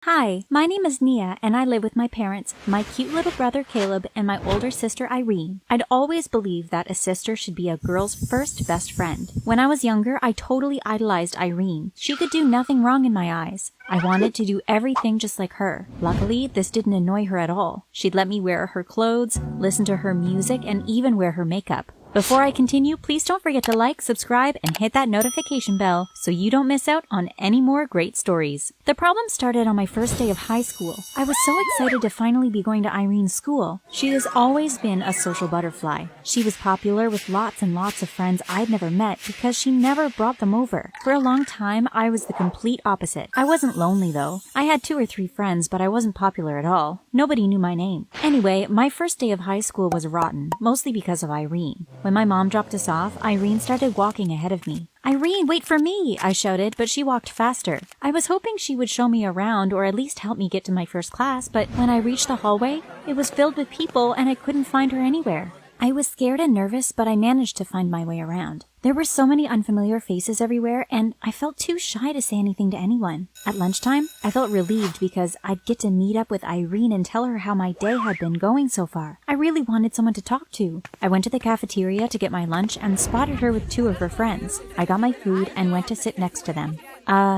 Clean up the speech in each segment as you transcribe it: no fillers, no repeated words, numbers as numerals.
Hi, my name is Nia and I live with my parents, my cute little brother Caleb, and my older sister Irene. I'd always believed that a sister should be a girl's first best friend. When I was younger, I totally idolized Irene. She could do nothing wrong in my eyes. I wanted to do everything just like her. Luckily, this didn't annoy her at all. She'd let me wear her clothes, listen to her music, and even wear her makeup. Before I continue, please don't forget to like, subscribe, and hit that notification bell so you don't miss out on any more great stories. The problem started on my first day of high school. I was so excited to finally be going to Irene's school. She has always been a social butterfly. She was popular with lots and lots of friends I'd never met because she never brought them over. For a long time, I was the complete opposite. I wasn't lonely though. I had 2 or 3 friends, but I wasn't popular at all. Nobody knew my name. Anyway, my first day of high school was rotten, mostly because of Irene. When my mom dropped us off, Irene started walking ahead of me. "Irene, wait for me!" I shouted, but she walked faster. I was hoping she would show me around or at least help me get to my first class, but when I reached the hallway, it was filled with people and I couldn't find her anywhere. I was scared and nervous, but I managed to find my way around. There were so many unfamiliar faces everywhere, and I felt too shy to say anything to anyone. At lunchtime, I felt relieved because I'd get to meet up with Irene and tell her how my day had been going so far. I really wanted someone to talk to. I went to the cafeteria to get my lunch and spotted her with 2 of her friends. I got my food and went to sit next to them.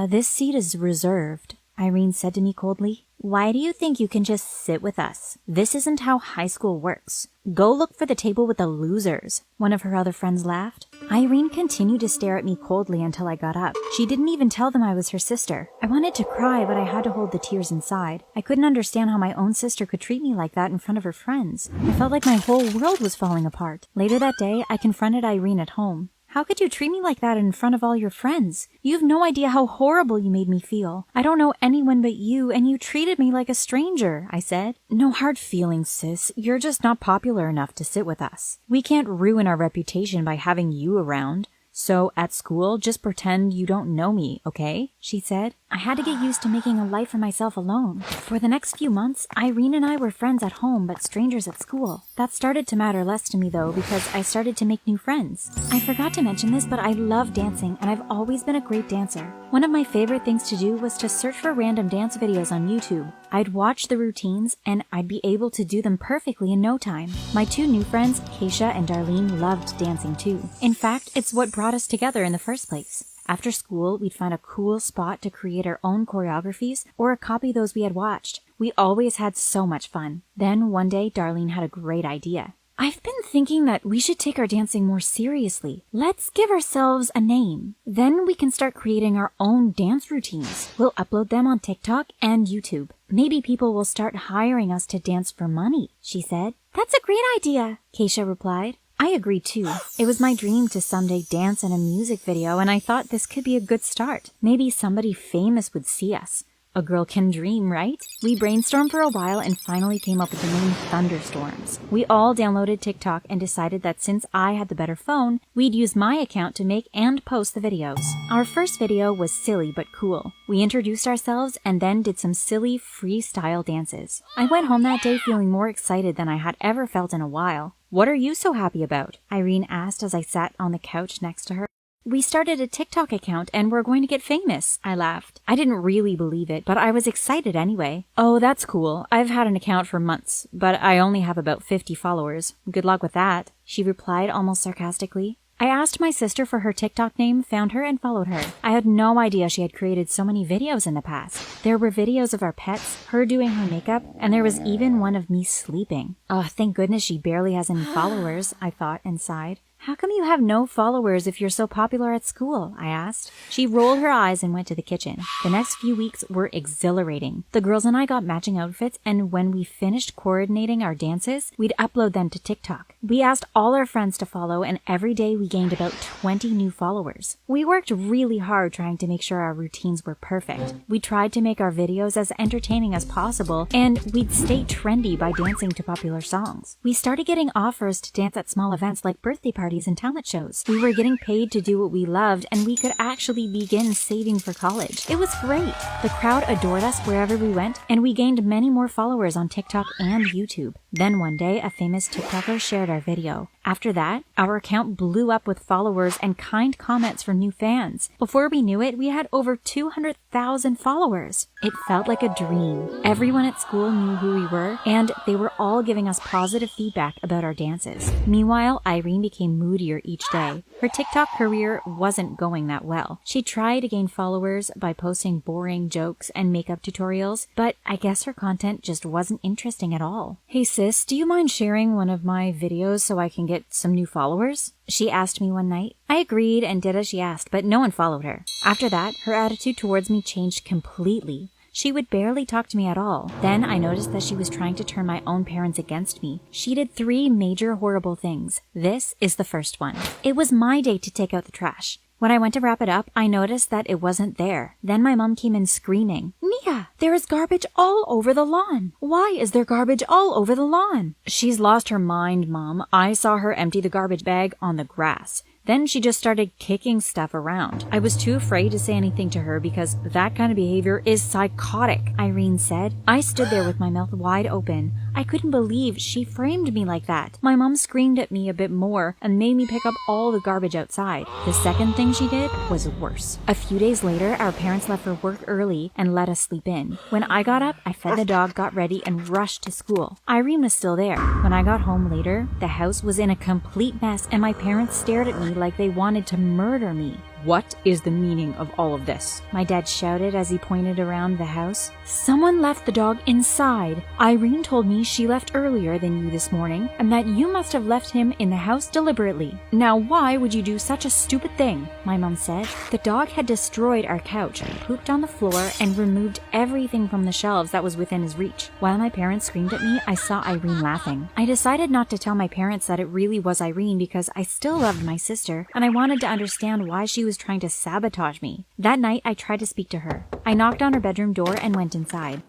This seat is reserved," Irene said to me coldly. "Why do you think you can just sit with us? This isn't how high school works. Go look for the table with the losers," one of her other friends laughed. Irene continued to stare at me coldly until I got up. She didn't even tell them I was her sister. I wanted to cry, but I had to hold the tears inside. I couldn't understand how my own sister could treat me like that in front of her friends. I felt like my whole world was falling apart. Later that day, I confronted Irene at home. "How could you treat me like that in front of all your friends? You have no idea how horrible you made me feel. I don't know anyone but you, and you treated me like a stranger," I said. "No hard feelings, sis. You're just not popular enough to sit with us. We can't ruin our reputation by having you around. So, at school, just pretend you don't know me, okay?" she said. I had to get used to making a life for myself alone. For the next few months, Irene and I were friends at home but strangers at school. That started to matter less to me though because I started to make new friends. I forgot to mention this, but I love dancing and I've always been a great dancer. One of my favorite things to do was to search for random dance videos on YouTube. I'd watch the routines and I'd be able to do them perfectly in no time. My 2 new friends, Keisha and Darlene, loved dancing too. In fact, it's what brought us together in the first place. After school, we'd find a cool spot to create our own choreographies or copy those we had watched. We always had so much fun. Then one day, Darlene had a great idea. "I've been thinking that we should take our dancing more seriously. Let's give ourselves a name. Then we can start creating our own dance routines. We'll upload them on TikTok and YouTube. Maybe people will start hiring us to dance for money," she said. "That's a great idea," Keisha replied. I agreed too. It was my dream to someday dance in a music video, and I thought this could be a good start. Maybe somebody famous would see us. A girl can dream, right? We brainstormed for a while and finally came up with the name Thunderstorms. We all downloaded TikTok and decided that since I had the better phone, we'd use my account to make and post the videos. Our first video was silly but cool. We introduced ourselves and then did some silly freestyle dances. I went home that day feeling more excited than I had ever felt in a while. "What are you so happy about?" Irene asked as I sat on the couch next to her. "We started a TikTok account and we're going to get famous," I laughed. I didn't really believe it, but I was excited anyway. "Oh, that's cool. I've had an account for months, but I only have about 50 followers. Good luck with that," she replied almost sarcastically. I asked my sister for her TikTok name, found her, and followed her. I had no idea she had created so many videos in the past. There were videos of our pets, her doing her makeup, and there was even one of me sleeping. Oh, thank goodness she barely has any followers, I thought and sighed. "How come you have no followers if you're so popular at school?" I asked. She rolled her eyes and went to the kitchen. The next few weeks were exhilarating. The girls and I got matching outfits, and when we finished coordinating our dances, we'd upload them to TikTok. We asked all our friends to follow, and every day we gained about 20 new followers. We worked really hard trying to make sure our routines were perfect. We tried to make our videos as entertaining as possible, and we'd stay trendy by dancing to popular songs. We started getting offers to dance at small events like birthday parties parties and talent shows. We were getting paid to do what we loved, and we could actually begin saving for college. It was great. The crowd adored us wherever we went, and we gained many more followers on TikTok and YouTube. Then one day, a famous TikToker shared our video. After that, our account blew up with followers and kind comments from new fans. Before we knew it, we had over 200,000 followers. It felt like a dream. Everyone at school knew who we were, and they were all giving us positive feedback about our dances. Meanwhile, Irene became moodier each day. Her TikTok career wasn't going that well. She tried to gain followers by posting boring jokes and makeup tutorials, but I guess her content just wasn't interesting at all. "Hey sis, do you mind sharing one of my videos so I can get some new followers?" she asked me one night. I agreed and did as she asked, but no one followed her. After that, her attitude towards me changed completely. She would barely talk to me at all. Then I noticed that she was trying to turn my own parents against me. She did 3 major horrible things. This is the first one. It was my day to take out the trash. When I went to wrap it up, I noticed that it wasn't there. Then my mom came in screaming, "Nia, there is garbage all over the lawn. Why is there garbage all over the lawn?" "She's lost her mind, Mom. I saw her empty the garbage bag on the grass. Then she just started kicking stuff around. I was too afraid to say anything to her because that kind of behavior is psychotic," Irene said. I stood there with my mouth wide open. I couldn't believe she framed me like that. My mom screamed at me a bit more and made me pick up all the garbage outside. The second thing she did was worse. A few days later, our parents left for work early and let us sleep in. When I got up, I fed the dog, got ready, and rushed to school. Irene was still there. When I got home later, the house was in a complete mess and my parents stared at me like they wanted to murder me. "What is the meaning of all of this?" my dad shouted as he pointed around the house. "Someone left the dog inside. Irene told me she left earlier than you this morning and that you must have left him in the house deliberately. Now why would you do such a stupid thing?" my mom said. The dog had destroyed our couch, pooped on the floor, and removed everything from the shelves that was within his reach. While my parents screamed at me, I saw Irene laughing. I decided not to tell my parents that it really was Irene because I still loved my sister and I wanted to understand why she was trying to sabotage me. That night, I tried to speak to her. I knocked on her bedroom door and went inside.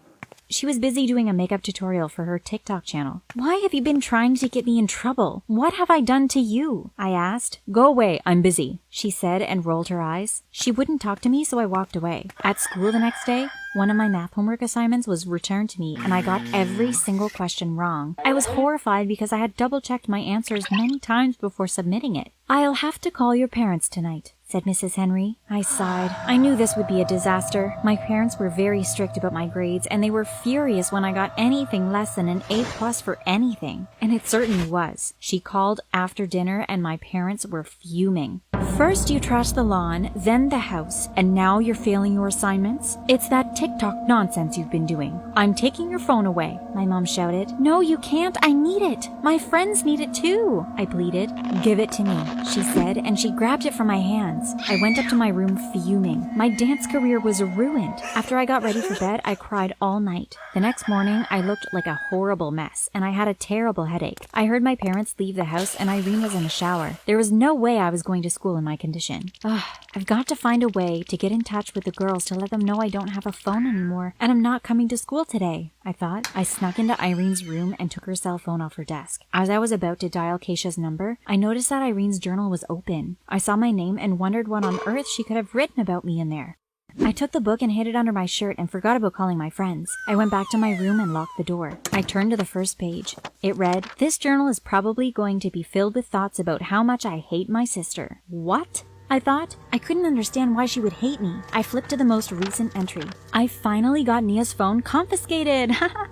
She was busy doing a makeup tutorial for her TikTok channel. "Why have you been trying to get me in trouble? What have I done to you?" I asked. "Go away, I'm busy," she said and rolled her eyes. She wouldn't talk to me, so I walked away. At school the next day, one of my math homework assignments was returned to me and I got every single question wrong. I was horrified because I had double-checked my answers many times before submitting it. "I'll have to call your parents tonight," said Mrs. Henry. I sighed. I knew this would be a disaster. My parents were very strict about my grades, and they were furious when I got anything less than an A+ for anything. And it certainly was. She called after dinner, and my parents were fuming. "First you trashed the lawn, then the house, and now you're failing your assignments? It's that TikTok nonsense you've been doing. I'm taking your phone away," my mom shouted. "No, you can't. I need it. My friends need it too," I pleaded. "Give it to me," she said, and she grabbed it from my hands. I went up to my room fuming. My dance career was ruined. After I got ready for bed, I cried all night. The next morning, I looked like a horrible mess, and I had a terrible headache. I heard my parents leave the house, and Irene was in the shower. There was no way I was going to school in my condition. I've got to find a way to get in touch with the girls to let them know I don't have a phone anymore, and I'm not coming to school today, I thought. I snuck into Irene's room and took her cell phone off her desk. As I was about to dial Keisha's number, I noticed that Irene's journal was open. I saw my name and wondered what on earth she could have written about me in there. I took the book and hid it under my shirt and forgot about calling my friends. I went back to my room and locked the door. I turned to the first page. It read, "This journal is probably going to be filled with thoughts about how much I hate my sister." What? I thought. I couldn't understand why she would hate me. I flipped to the most recent entry. "I finally got Nia's phone confiscated."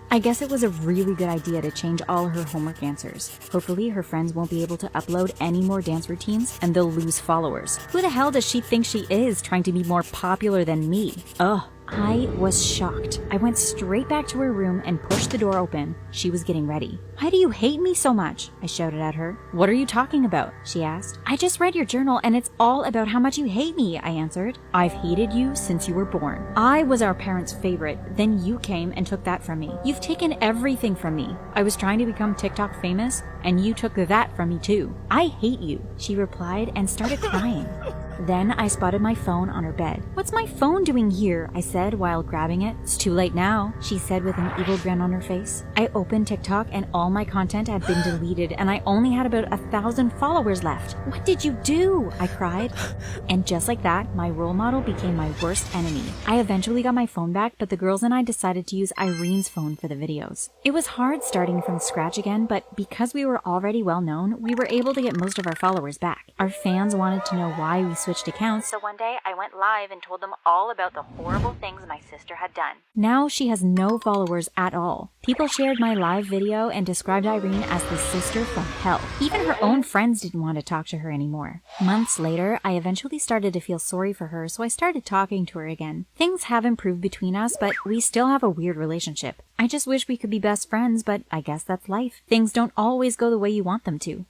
I guess it was a really good idea to change all her homework answers. Hopefully her friends won't be able to upload any more dance routines and they'll lose followers. Who the hell does she think she is, trying to be more popular than me? Ugh. I was shocked. I went straight back to her room and pushed the door open. She was getting ready. "Why do you hate me so much?" I shouted at her. "What are you talking about?" she asked. "I just read your journal and it's all about how much you hate me," I answered. "I've hated you since you were born. I was our parents' favorite. Then you came and took that from me. You've taken everything from me. I was trying to become TikTok famous and you took that from me too. I hate you," she replied and started crying. Then I spotted my phone on her bed. "What's my phone doing here?" I said while grabbing it. "It's too late now," she said with an evil grin on her face. I opened TikTok and all my content had been deleted and I only had about 1,000 followers left. "What did you do?" I cried. And just like that, my role model became my worst enemy. I eventually got my phone back, but the girls and I decided to use Irene's phone for the videos. It was hard starting from scratch again, but because we were already well known, we were able to get most of our followers back. Our fans wanted to know why we switched accounts, so one day I went live and told them all about the horrible things my sister had done. Now she has no followers at all. People shared my live video and described Irene as the sister from hell. Even her own friends didn't want to talk to her anymore. Months later, I eventually started to feel sorry for her, so I started talking to her again. Things have improved between us, but we still have a weird relationship. I just wish we could be best friends, but I guess that's life. Things don't always go the way you want them to.